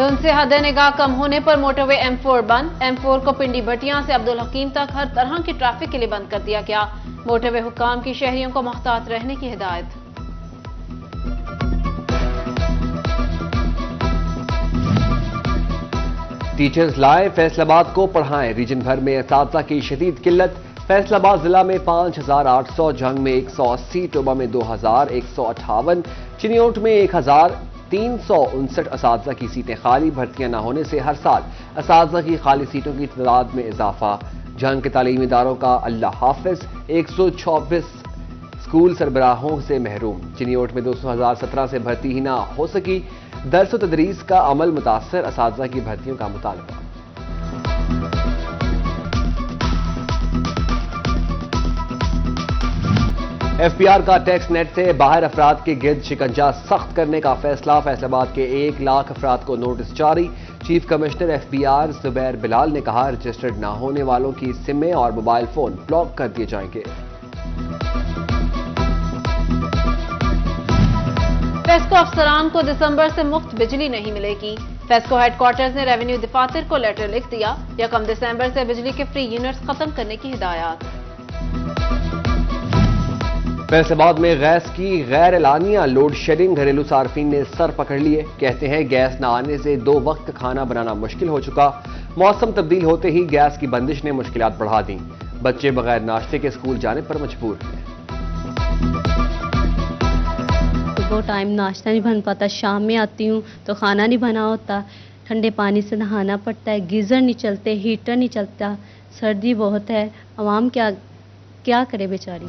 धुंध से हद निगाह कम होने पर मोटरवे M4 बंद। M4 को पिंडी भटियां से अब्दुल हकीम तक हर तरह की ट्रैफिक के लिए बंद कर दिया गया। मोटरवे हुक्काम की शहरियों को मुहतात रहने की हिदायत। टीचर्स लाए, फैसलाबाद को पढ़ाएं। रीजन भर में असातिज़ा की शदीद किल्लत। फैसलाबाद जिला में 5,800, जंग में 180, टोबा में 2,158, चिनियोट में 1,359 असातिज़ा की सीटें खाली। भर्तियां न होने से हर साल असातिज़ा की खाली सीटों की तादाद में इजाफा। जंग के तालीमी इदारों का अल्लाह हाफिज। 124 स्कूल सरबराहों से महरूम। चिनियोट में 2017 से भर्ती ही ना हो सकी। दर्स व तदरीस का अमल मुतासर, असातिज़ा की भर्तियों का मुतालबा। FPR का टैक्स नेट से बाहर अफराद के गिर्द शिकंजा सख्त करने का फैसला। फैसलाबाद के 1 लाख अफराद को नोटिस जारी। Chief commissioner FPR Zubair Bilal ने कहा, रजिस्टर्ड न होने वालों की सिमें और मोबाइल फोन ब्लॉक कर दिए जाएंगे। फेस्को अफसरान को दिसंबर से मुफ्त बिजली नहीं मिलेगी। फेस्को हेडक्वार्टर्स ने रेवेन्यू दफातर को लेटर लिख दिया। 1 दिसंबर से बिजली के फ्री यूनिट्स खत्म करने की हिदायत। फैसलाबाद में गैस की गैर एलानिया लोड शेडिंग। घरेलू सार्फिन ने सर पकड़ लिए। कहते हैं गैस न आने से 2 वक्त खाना बनाना मुश्किल हो चुका। मौसम तब्दील होते ही गैस की बंदिश ने मुश्किलात बढ़ा दी। बच्चे बगैर नाश्ते के स्कूल जाने पर मजबूर हैं। वो टाइम नाश्ता नहीं बन पाता, शाम में आती हूँ तो खाना नहीं बना होता, ठंडे पानी से नहाना पड़ता है, गीज़र नहीं चलते, हीटर नहीं चलता, सर्दी बहुत है। आवाम क्या करे बेचारी।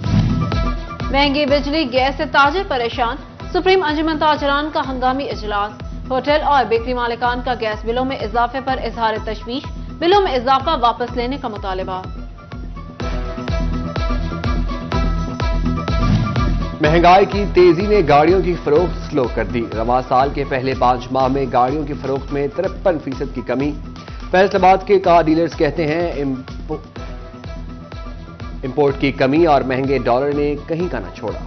महंगी बिजली गैस से ताजिर परेशान। सुप्रीम अंजुमन ताजरान का हंगामी इजलास। होटल और बेकरी मालिकान का गैस बिलों में इजाफे पर इजहार तशवीश। बिलों में इजाफा वापस लेने का मुतालबा। महंगाई की तेजी ने गाड़ियों की फरोख्त स्लो कर दी। रवां साल के पहले 5 माह में गाड़ियों की फरोख्त में 53% की कमी। फैसलाबाद के कार डीलर्स कहते हैं इंपोर्ट की कमी और महंगे डॉलर ने कहीं का न छोड़ा।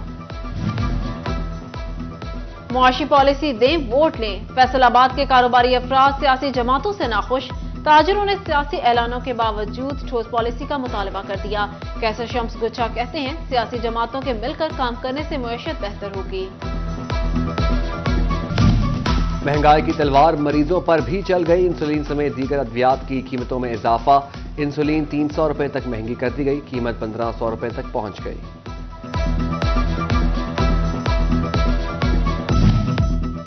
मुआशी पॉलिसी दें, वोट लें। फैसलाबाद के कारोबारी अफराद सियासी जमातों से नाखुश। ताजिरों ने सियासी ऐलानों के बावजूद ठोस पॉलिसी का मुतालबा कर दिया। कैसर शम्स गुच्छा कहते हैं, सियासी जमातों के मिलकर काम करने से मुईशत बेहतर होगी। महंगाई की तलवार मरीजों पर भी चल गई। इंसुलिन समेत दीगर अद्वियात की कीमतों में इजाफा। इंसुलिन 300 रुपए तक महंगी कर दी गई। कीमत 1500 रुपए तक पहुंच गई।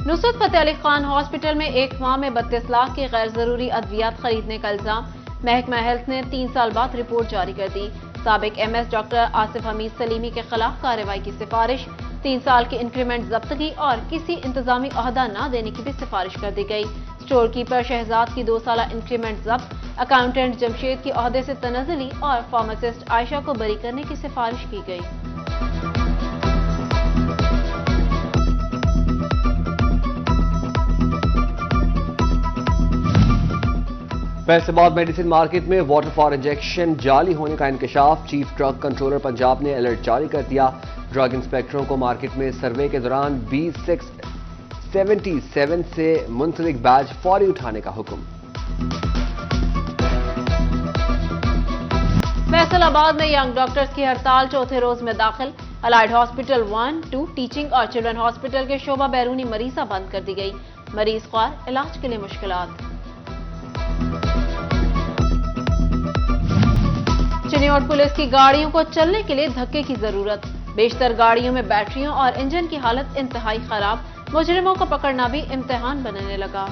नुसरत फतेह अली खान हॉस्पिटल में 1 माह में 32 लाख की गैर जरूरी अद्वियात खरीदने का इल्जाम। महकमा हेल्थ ने 3 साल बाद रिपोर्ट जारी कर दी। साबिक MS doctor Asif Hamid Salimi के खिलाफ कार्रवाई की सिफारिश। 3 साल की इंक्रीमेंट जब्तगी और किसी इंतजामी ओहदा न देने की भी सिफारिश कर दी गई। स्टोर कीपर शहजाद की 2 साला इंक्रीमेंट जब्त। अकाउंटेंट जमशेद की ओहदे से तनज़ुली और फार्मासिस्ट आयशा को बरी करने की सिफारिश की गई। फैसलाबाद मेडिसिन मार्केट में वाटर फॉर इंजेक्शन जाली होने का इंकशाफ। चीफ ड्रग कंट्रोलर पंजाब ने अलर्ट जारी कर दिया। ड्रग इंस्पेक्टरों को मार्केट में सर्वे के दौरान B677 से मुंसलिक बैच फौरी उठाने का हुक्म। फैसलाबाद में यंग डॉक्टर्स की हड़ताल चौथे रोज में दाखिल। अलाइड हॉस्पिटल 1, 2, टीचिंग और चिल्ड्रन हॉस्पिटल के शोबा बैरूनी मरीजा बंद कर दी गई। मरीज ख्वार, इलाज के लिए मुश्किलात। चिनियोट पुलिस की गाड़ियों को चलने के लिए धक्के की जरूरत। बेशतर गाड़ियों में बैटरियों और इंजन की हालत इंतहाई खराब। मुजरिमों को पकड़ना भी इम्तिहान बनने लगा।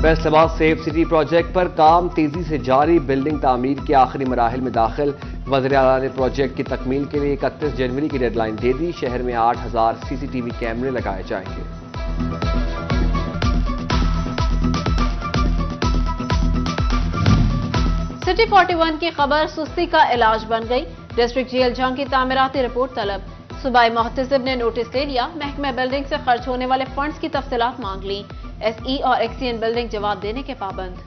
फैसलाबाद सेफ सिटी प्रोजेक्ट पर काम तेजी से जारी। बिल्डिंग तामीर के आखिरी मराहिल में दाखिल। वज़ीर आला ने प्रोजेक्ट की तकमील के लिए 31 जनवरी की डेडलाइन दे दी। शहर में 8000 CCTV कैमरे लगाए जाएंगे। सिटी 41 की खबर सुस्ती का इलाज बन गई। डिस्ट्रिक्ट जेल जंग की तामीराती रिपोर्ट तलब। सूबाई मुहतसिब ने नोटिस ले लिया। महकमा बिल्डिंग से खर्च होने वाले फंड्स की तफसीलात मांग ली। SE और XCN बिल्डिंग जवाब देने के पाबंद।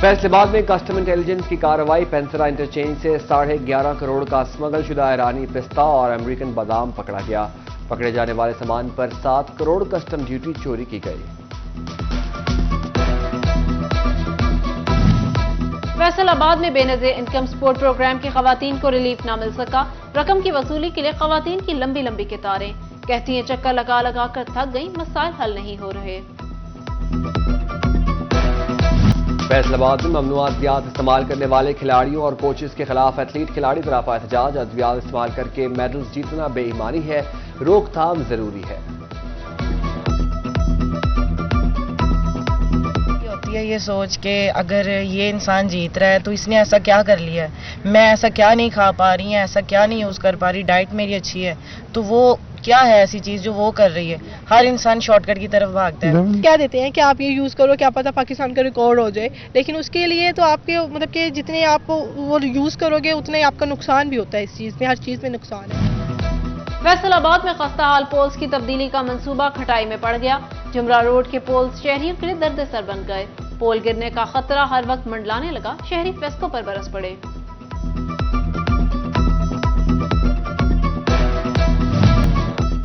فیصل آباد میں کسٹم انٹیلیجنس کی کارروائی، پینسرا انٹرچینج سے 11.5 کروڑ کا اسمگل شدہ ایرانی پستہ اور امریکن بادام پکڑا گیا۔ پکڑے جانے والے سامان پر 7 کروڑ کسٹم ڈیوٹی چوری کی گئی۔ فیصل آباد میں بے نظیر انکم سپورٹ پروگرام کی خواتین کو ریلیف نہ مل سکا۔ رقم کی وصولی کے لیے خواتین کی لمبی لمبی قطاریں، کہتی ہیں چکر لگا لگا کر تھک گئی، مسائل حل نہیں ہو رہے۔ فیصل آباد میں ممنوعات استعمال کرنے والے کھلاڑیوں اور کوچز کے خلاف ایتھلیٹ کھلاڑی طرف احتجاج، ادویات استعمال کر کے میڈلز جیتنا بے ایمانی ہے، روک تھام ضروری ہے۔ یہ سوچ کہ اگر یہ انسان جیت رہا ہے تو اس نے ایسا کیا کر لیا ہے، میں ایسا کیا نہیں کھا پا رہی ہیں، ایسا کیا نہیں یوز کر پا رہی، ڈائٹ میری اچھی ہے، تو وہ کیا ہے ایسی چیز جو وہ کر رہی ہے۔ ہر انسان شارٹ کٹ کی طرف بھاگتا ہے۔ کیا دیتے ہیں کہ آپ یہ یوز کرو، کیا پتہ پاکستان کا ریکارڈ ہو جائے، لیکن اس کے لیے تو آپ کے مطلب کہ جتنے آپ وہ یوز کرو گے اتنے آپ کا نقصان بھی ہوتا ہے، اس چیز میں، ہر چیز میں نقصان ہے۔ فیصل آباد میں خستہ حال پولز کی تبدیلی کا منصوبہ کھٹائی میں پڑ گیا۔ جمرہ روڈ کے پولز شہریوں کے لیے درد سر بن گئے۔ پول گرنے کا خطرہ ہر وقت منڈلانے لگا، شہری فیسکو پر برس پڑے۔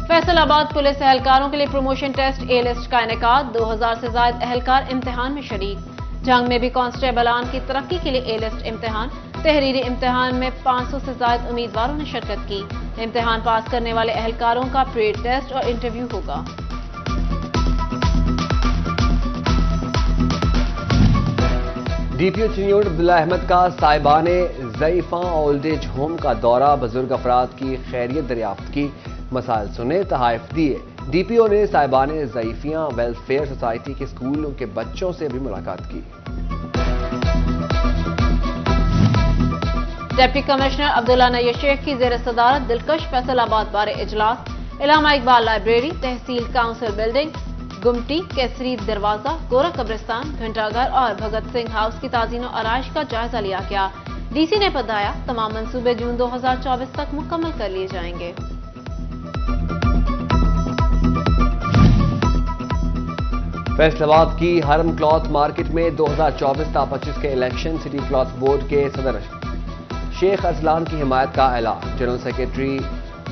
فیصل آباد پولیس اہلکاروں کے لیے پروموشن ٹیسٹ اے لسٹ کا انعقاد، 2000 سے زائد اہلکار امتحان میں شریک۔ جنگ میں بھی کانسٹیبلان کی ترقی کے لیے اے لسٹ امتحان، تحریری امتحان میں 500 سے زائد امیدواروں نے شرکت کی۔ امتحان پاس کرنے والے اہلکاروں کا پری ٹیسٹ اور انٹرویو ہوگا۔ ڈی پی او چنیوٹ عبداللہ احمد کا صاحبان ضعیفاں اولڈ ایج ہوم کا دورہ، بزرگ افراد کی خیریت دریافت کی، مسائل سنے، تحائف دیے۔ ڈی پی او نے صاحبان ضعیفیاں ویلفیئر سوسائٹی کے اسکولوں کے بچوں سے بھی ملاقات کی۔ ڈپٹی کمشنر عبداللہ نیر شیخ کی زیر صدارت دلکش فیصل آباد بارے اجلاس، علامہ اقبال لائبریری، تحصیل کونسل بلڈنگ، گمٹی، کیسری دروازہ، گورا قبرستان، گھنٹا گھر اور بھگت سنگھ ہاؤس کی تعزین و آرائش کا جائزہ لیا گیا۔ ڈی سی نے بتایا تمام منصوبے جون 2024 تک مکمل کر لیے جائیں گے۔ فیصل آباد کی حرم کلاتھ مارکیٹ میں 2024-25 کے الیکشن، سٹی کلاتھ بورڈ کے صدر شیخ ارسلان کی حمایت کا اعلان۔ جنرل سیکرٹری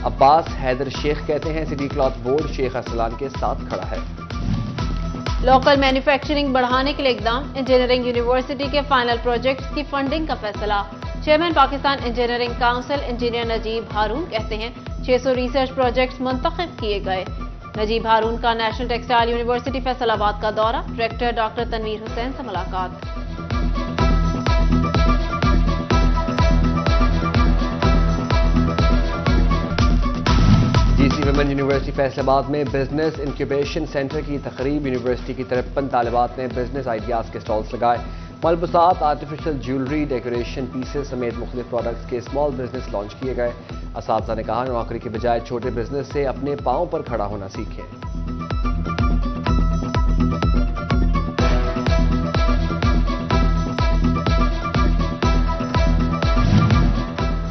عباس حیدر شیخ کہتے ہیں سٹی کلاتھ بورڈ شیخ ارسلان کے ساتھ کھڑا ہے۔ لوکل مینوفیکچرنگ بڑھانے کے لیے اقدام، انجینئرنگ یونیورسٹی کے فائنل پروجیکٹس کی فنڈنگ کا فیصلہ۔ Chairman Pakistan engineering council engineer Najeeb Haroon کہتے ہیں 600 ریسرچ پروجیکٹس منتخب کیے گئے۔ نجیب ہارون کا نیشنل ٹیکسٹائل یونیورسٹی فیصل آباد کا دورہ، ریکٹر ڈاکٹر تنویر حسین سے ملاقات۔ جی سی ویمن یونیورسٹی فیصل آباد میں بزنس انکیوبیشن سینٹر کی تقریب، یونیورسٹی کی 53 طالبات نے بزنس آئیڈیاز کے سٹالز لگائے۔ ملبوسات، آرٹیفیشل جیولری، ڈیکوریشن پیسز سمیت مختلف پروڈکٹس کے اسمال بزنس لانچ کیے گئے۔ اساتذہ نے کہا نوکری کے بجائے چھوٹے بزنس سے اپنے پاؤں پر کھڑا ہونا سیکھیں۔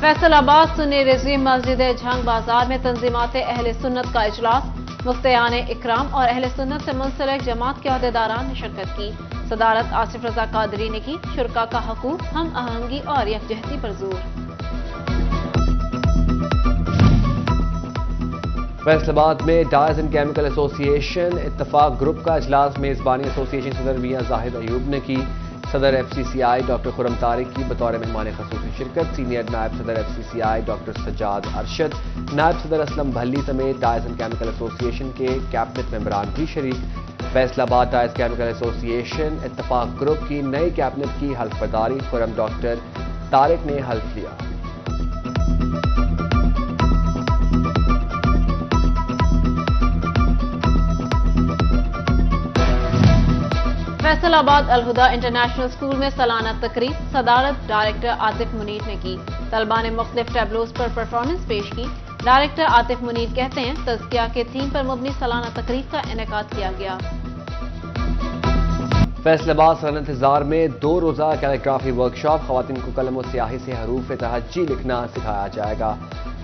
فیصل آباد سنی رضوی مسجد جھنگ بازار میں تنظیمات اہل سنت کا اجلاس، مفتیان اکرام اور اہل سنت سے منسلک جماعت کے عہدیداران نے شرکت کی۔ صدارت آصف رضا قادری نے کی۔ شرکاء کا حقوق، ہم آہنگی اور یکجہتی پر زور۔ فیصل آباد میں ڈائز اینڈ کیمیکل ایسوسی ایشن اتفاق گروپ کا اجلاس، میزبانی ایسوسی ایشن صدر میاں زاہد ایوب نے کی۔ صدر ایف سی سی آئی ڈاکٹر خرم طارق کی بطور مہمان خصوصی شرکت۔ سینئر نائب صدر ایف سی سی آئی ڈاکٹر سجاد ارشد، نائب صدر اسلم بھلی سمیت ڈائز اینڈ کیمیکل ایسوسی ایشن کے کیبنٹ ممبران بھی شریک۔ فیصل آباد ڈائز کیمیکل ایسوسی ایشن اتفاق گروپ کی نئی کیبنٹ کی حلف برداری، خرم ڈاکٹر طارق نے حلف لیا۔ فیصل آباد الہدا انٹرنیشنل اسکول میں سالانہ تقریب، صدارت ڈائریکٹر عاطف منیر نے کی۔ طلباء نے مختلف ٹیبلوز پر پرفارمنس پیش کی۔ ڈائریکٹر عاطف منیر کہتے ہیں تزکیہ کے تھیم پر مبنی سالانہ تقریب کا انعقاد کیا گیا۔ فیصل آباد سنہ انتظار میں 2 روزہ کیلیگرافی ورکشاپ، خواتین کو قلم و سیاہی سے حروف تہجی لکھنا سکھایا جائے گا۔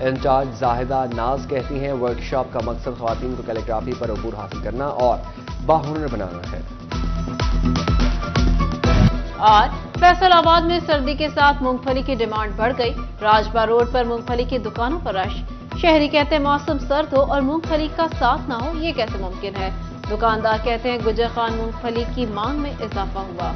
انچارج زاہدہ ناز کہتی ہیں ورکشاپ کا مقصد خواتین کو کیلیگرافی پر عبور حاصل کرنا اور باہنر بنانا ہے۔ और फैसलाबाद में सर्दी के साथ मूंगफली की डिमांड बढ़ गई। राजबा रोड पर मूंगफली की दुकानों पर रश। शहरी कहते हैं मौसम सर्द हो और मूंगफली का साथ ना हो, ये कैसे मुमकिन है। दुकानदार कहते हैं गुजर खान मूंगफली की मांग में इजाफा हुआ।